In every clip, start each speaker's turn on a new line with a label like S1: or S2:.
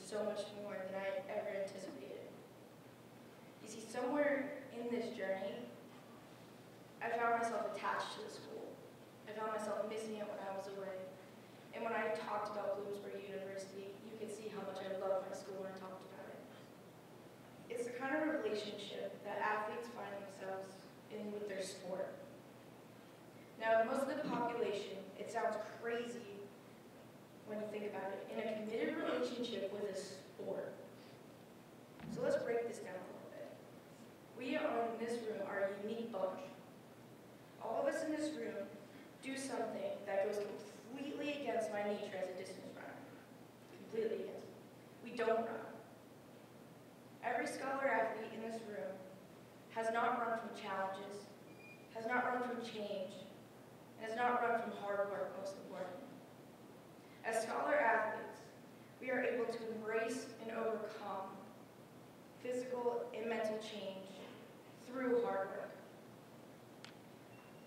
S1: so much more than I ever anticipated. You see, somewhere in this journey, I found myself attached to the school. I found myself missing it when I was away. And when I talked about Bloomsburg University, you could see how much I love my school when I talked about it. It's the kind of relationship that athletes find themselves in with their sport. Now, most of the population, it sounds crazy when you think about it, in a committed relationship with a sport. So let's break this down a little bit. We in this room are a unique bunch. All of us in this room do something that goes completely against my nature as a distance runner. Completely against it. We don't run. Every scholar athlete in this room has not run from challenges, has not run from change, and has not run from hard work, most importantly. As scholar athletes, we are able to embrace and overcome physical and mental change through hard work.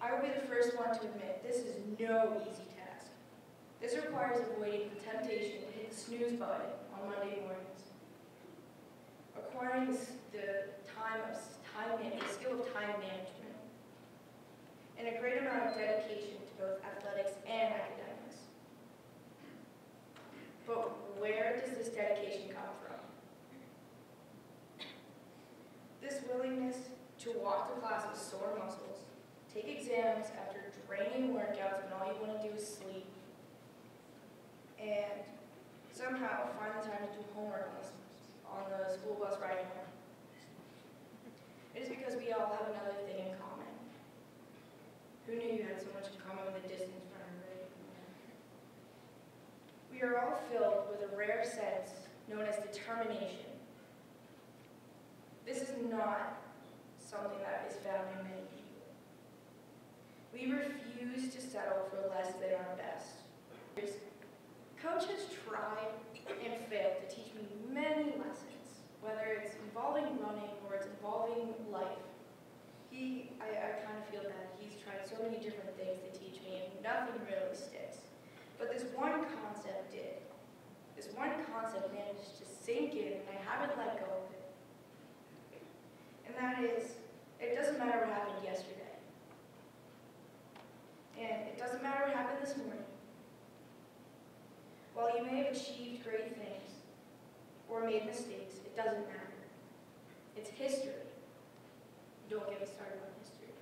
S1: I will be the first one to admit this is no easy task. This requires avoiding the temptation to hit the snooze button on Monday mornings, acquiring the skill of time management, and a great amount of dedication to both athletics and academics. But where does this dedication come from? This willingness to walk to class with sore muscles, take exams after draining workouts when all you want to do is sleep, and somehow find the time to do homework on the school bus ride home. It is because we all have another thing in common. Who knew you had so much in common with a distance runner, right? We are all filled with a rare sense known as determination. This is not something that is found in many people. We refuse to settle for less than our best. Coach has tried and failed to teach me many lessons, whether it's involving running or it's involving life. I kind of feel that he's tried so many different things to teach me and nothing really sticks. But this one concept did. This one concept managed to sink in and I haven't let go of it. And that is, it doesn't matter what happened yesterday. And it doesn't matter what happened this morning. While you may have achieved great things or made mistakes, it doesn't matter. It's history. Don't get me started on history,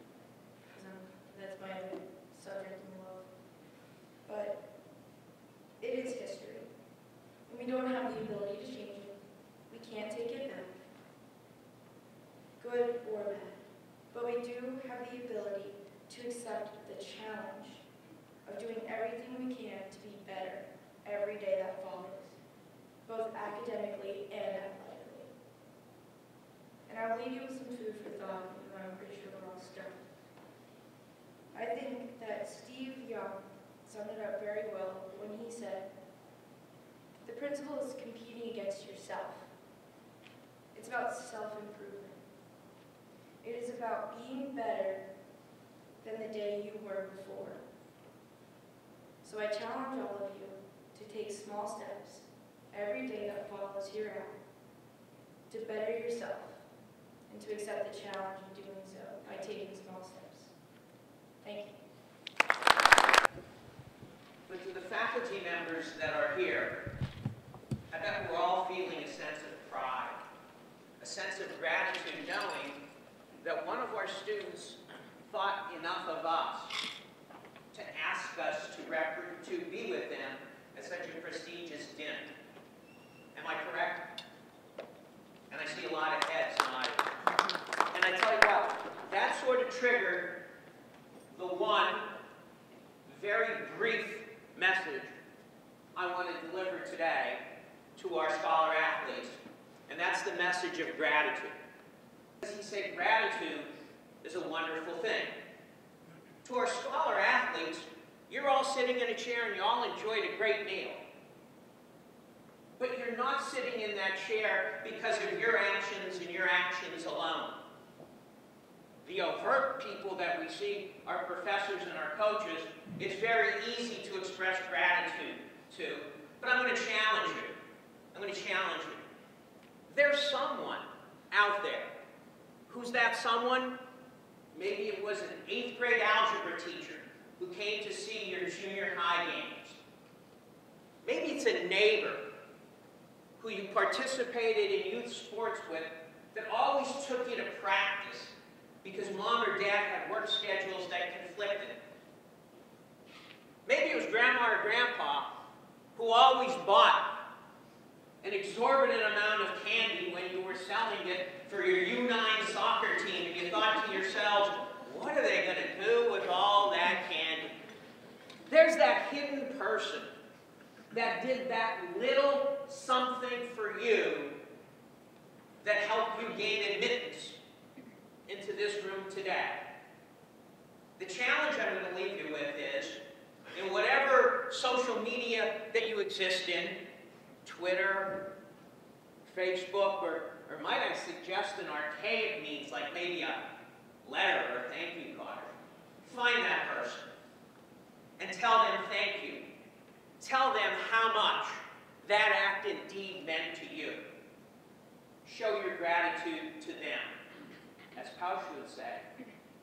S1: because that's my other subject in love. But it is history. And we don't have the ability to change it. We can't take it back, good or bad. But we do have the ability to accept the challenge of doing everything we can to be better every day that follows, both academically and athletically. And I'll leave you with some food for thought, even though I'm pretty sure we're all stuffed. I think that Steve Young summed it up very well when he said, the principle is competing against yourself. It's about self-improvement. It is about being better than the day you were before. So I challenge all of you to take small steps every day that follows hereafter to better yourself and to accept the challenge of doing so by taking small steps. Thank you.
S2: But to the faculty members that are here, I bet we're all feeling a sense of pride, a sense of gratitude knowing that one of our students thought enough of us to ask us to be with them at such a prestigious dinner. Am I correct? And I see a lot of heads nodding. And I tell you what, that sort of triggered the one very brief message I want to deliver today to our scholar athletes, and that's the message of gratitude. As he said, gratitude is a wonderful thing. To our scholar athletes, you're all sitting in a chair and you all enjoyed a great meal. But you're not sitting in that chair because of your actions and your actions alone. The overt people that we see, our professors and our coaches, it's very easy to express gratitude to. But I'm going to challenge you. I'm going to challenge someone, maybe it was an 8th grade algebra teacher who came to see your junior high games. Maybe it's a neighbor who you participated in youth sports with that always took you to practice because mom or dad had work schedules that conflicted. Maybe it was grandma or grandpa who always bought an exorbitant amount of candy when you were selling it for your U9 soccer team, and you thought to yourselves, what are they going to do with all that candy? There's that hidden person that did that little something for you that helped you gain admittance into this room today. The challenge I'm going to leave you with is, in whatever social media that you exist in, Twitter, Facebook, or might I suggest an archaic means like maybe a letter or thank you card, find that person and tell them thank you. Tell them how much that act and deed meant to you. Show your gratitude to them. As Pausch would say,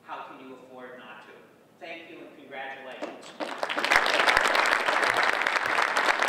S2: how can you afford not to? Thank you and congratulations.